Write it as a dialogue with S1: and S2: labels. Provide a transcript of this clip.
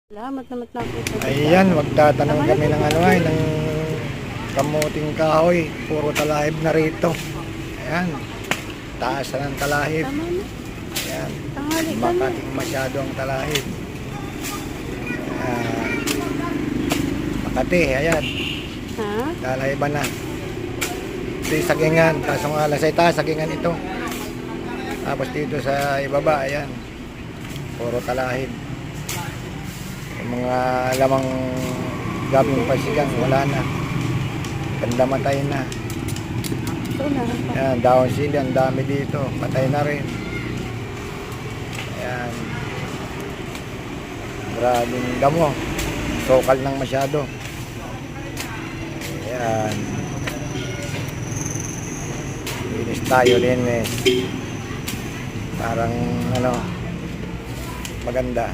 S1: Salamat naman lang po sa
S2: Ayan, magtatanong kami ng ano ay, ng kamuting kahoy. Puro talahib na rito. Ayan, taas na ng talahib.
S1: Tama na.
S2: Ayan,
S1: Tanghali ka na.
S2: makating masyado ang talahib. Ayan, Makati, ayan,
S1: Ha?
S2: talahiban na. Ito yung sagingan, kaso nga lang sa itaas, sagingan ito. Tapos dito sa ibaba, ayan, puro talahib. Yung mga lamang gabing pasigang, wala na. Ganda matay na.
S1: Ito na.
S2: Ayan, dahon sili, ang dami dito. Patay na rin. Ayan. Maraming damo. Sokal ng masyado. Ayan. Linis tayo, linis. Parang ano, maganda.